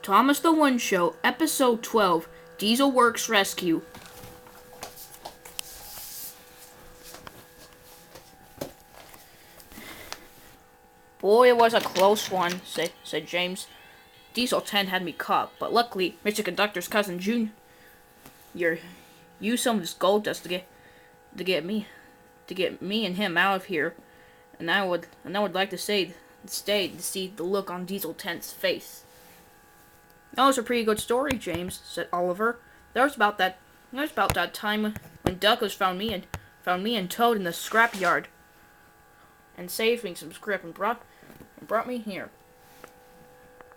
Thomas the One Show, Episode 12, Dieselworks Rescue. Boy, it was a close one, said James. Diesel 10 had me caught, but luckily, Mr. Conductor's cousin June used some of his gold dust to get me and him out of here. And I would like to stay to see the look on Diesel 10's face. That was a pretty good story, James, said Oliver. There was about that time when Douglas found me and Toad in the scrapyard and saved me some script and brought me here.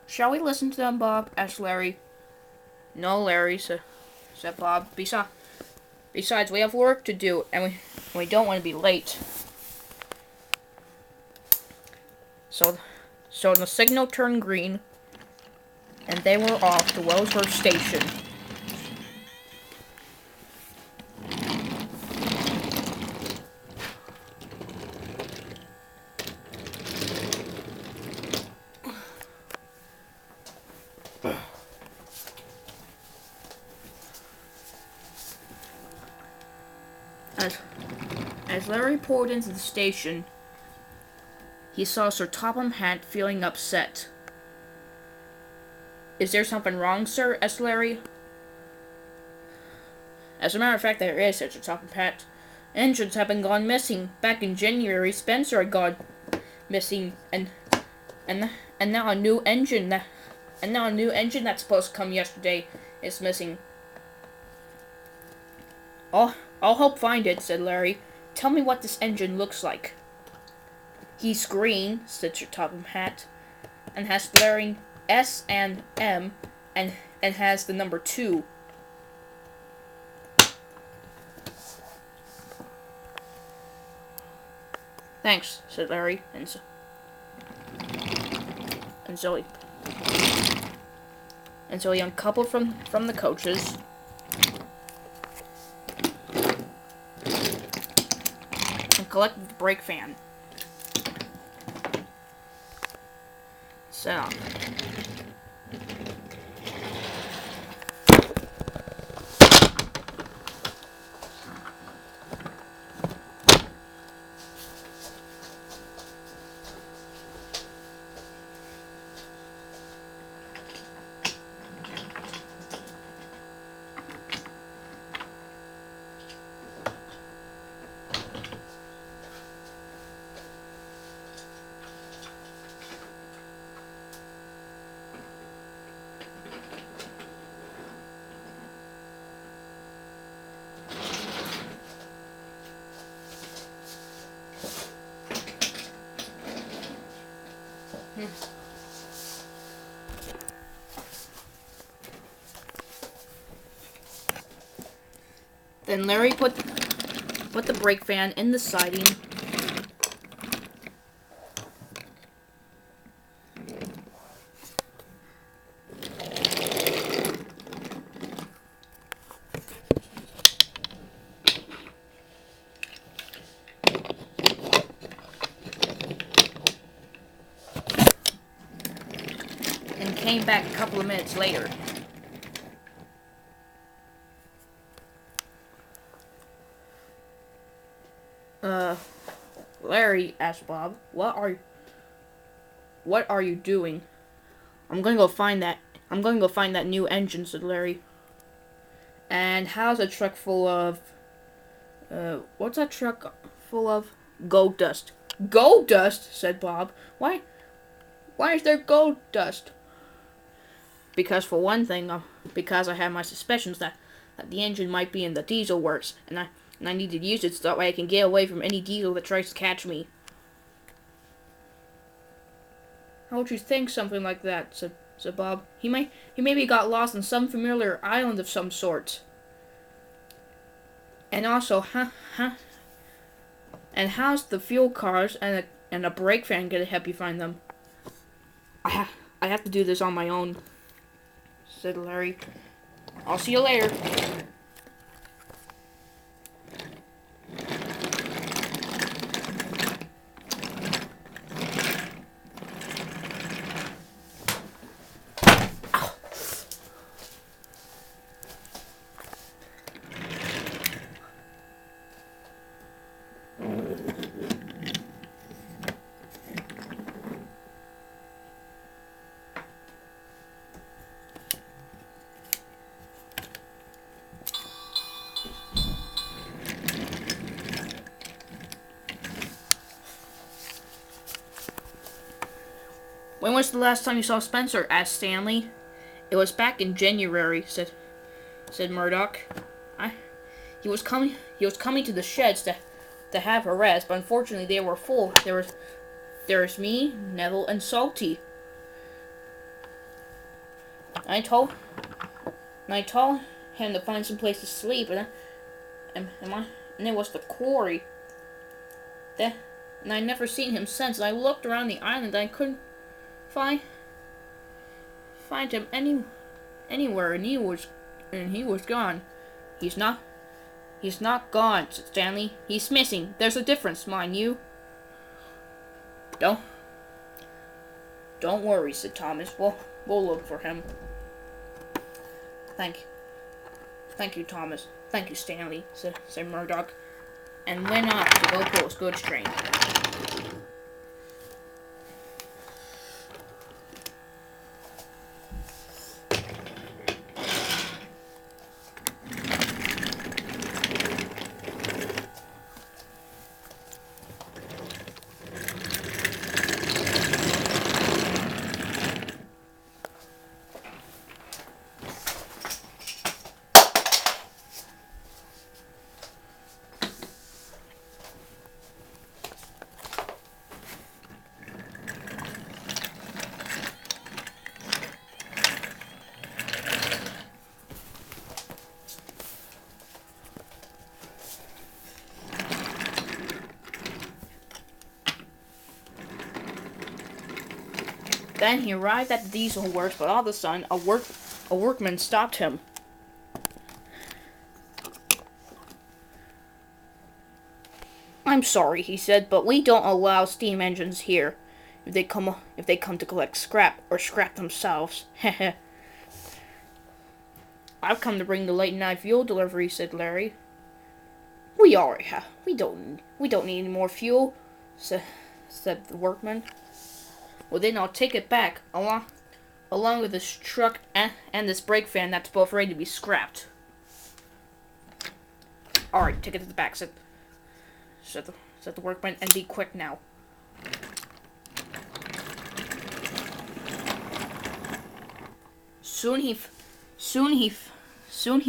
Shall we listen to them, Bob? Asked Larry. No, Larry, said Bob. Besides, we have work to do, and we don't want to be late. So the signal turned green, and they were off to Wellsworth Station. As Larry pulled into the station, he saw Sir Topham Hatt feeling upset. Is there something wrong, sir? Asked Larry. As a matter of fact, there is, said Sir Topham Hatt. Engines have been gone missing. Back in January, Spencer had gone missing, and now a new engine that's supposed to come yesterday is missing. I'll help find it, said Larry. Tell me what this engine looks like. He's green, said Sir Topham Hatt, and has flaring S and M, and has the number 2. Thanks, said Larry, and so he uncoupled from the coaches and collected the brake fan. So, then Larry put the brake fan in the siding and came back a couple of minutes later. Larry, asked Bob, what are you doing? I'm gonna go find that new engine, said Larry. And how's a truck full of what's that truck full of? Gold dust. Gold dust, said Bob. Why is there gold dust? Because for one thing, because I have my suspicions that the engine might be in the diesel works, and I need to use it so that way I can get away from any diesel that tries to catch me. How would you think something like that? said Bob. He maybe got lost on some familiar island of some sort. And also, and how's the fuel cars and a brake fan gonna help you find them? I have to do this on my own, said Larry. I'll see you later. was the last time you saw Spencer?" asked Stanley. "It was back in January," said Murdoch. He was coming to the sheds to have a rest, but unfortunately they were full. There was me, Neville, and Salty. I told him to find some place to sleep, and it was the quarry. And I never seen him since. I looked around the island, and I couldn't find him anywhere, and he was gone. He's not gone," said Stanley. "He's missing. There's a difference, mind you." Don't worry," said Thomas. We'll look for him." Thank you, Thomas. "Thank you, Stanley," said Murdoch, and went off to go pull his goods train. Then he arrived at the diesel works, but all of a sudden, a workman stopped him. "I'm sorry," he said, "but we don't allow steam engines here. If they come to collect scrap or scrap themselves." "I've come to bring the late night fuel delivery," said Larry. We don't need any more fuel," said the workman. "Well, then I'll take it back, along with this truck and this brake fan that's both ready to be scrapped." "Alright, take it to the back," said the workman, "and be quick now." Soon he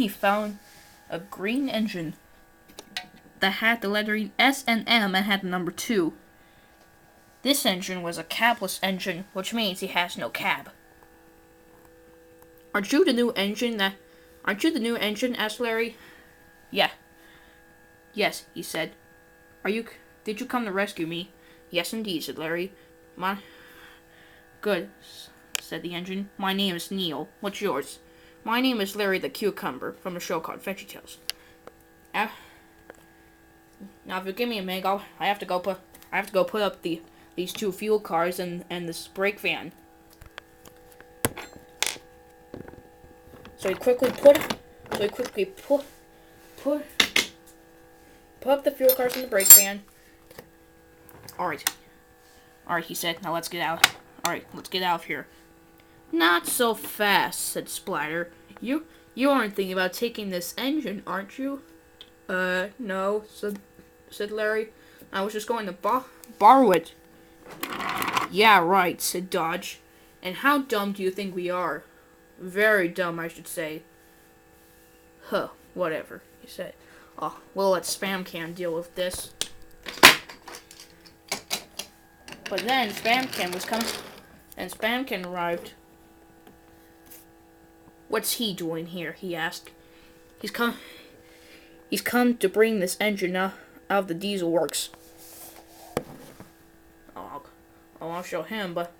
found a green engine that had the lettering S and M and had the number 2. This engine was a cabless engine, which means he has no cab. Aren't you the new engine?" asked Larry. "Yeah. Yes," he said. Did you come to rescue me?" "Yes, indeed," said Larry. Good," said the engine. "My name is Neil. What's yours?" "My name is Larry the Cucumber, from a show called VeggieTales. Now, if you give me a minute, I have to go put up these 2 fuel cars and this brake van." So he quickly put up the fuel cars in the brake van. Alright, he said. "Now let's get out. Alright, let's get out of here." "Not so fast," said Splatter. You aren't thinking about taking this engine, aren't you?" No," said Larry. "I was just going to borrow it." "Yeah, right," said Dodge. "And how dumb do you think we are?" "Very dumb, I should say." "Huh, whatever," he said. We'll let Spam Can deal with this." But then Spam Can was coming, and Spam Can arrived. "What's he doing here?" he asked. He's come to bring this engine out of the diesel works." I'll show him, but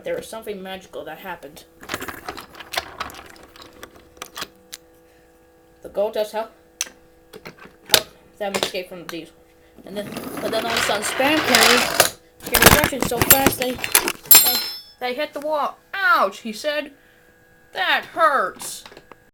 there was something magical that happened. The gold does help them escape from the diesel. But then all of a sudden, Spam came rushing so fast they hit the wall. "Ouch," he said. "That hurts."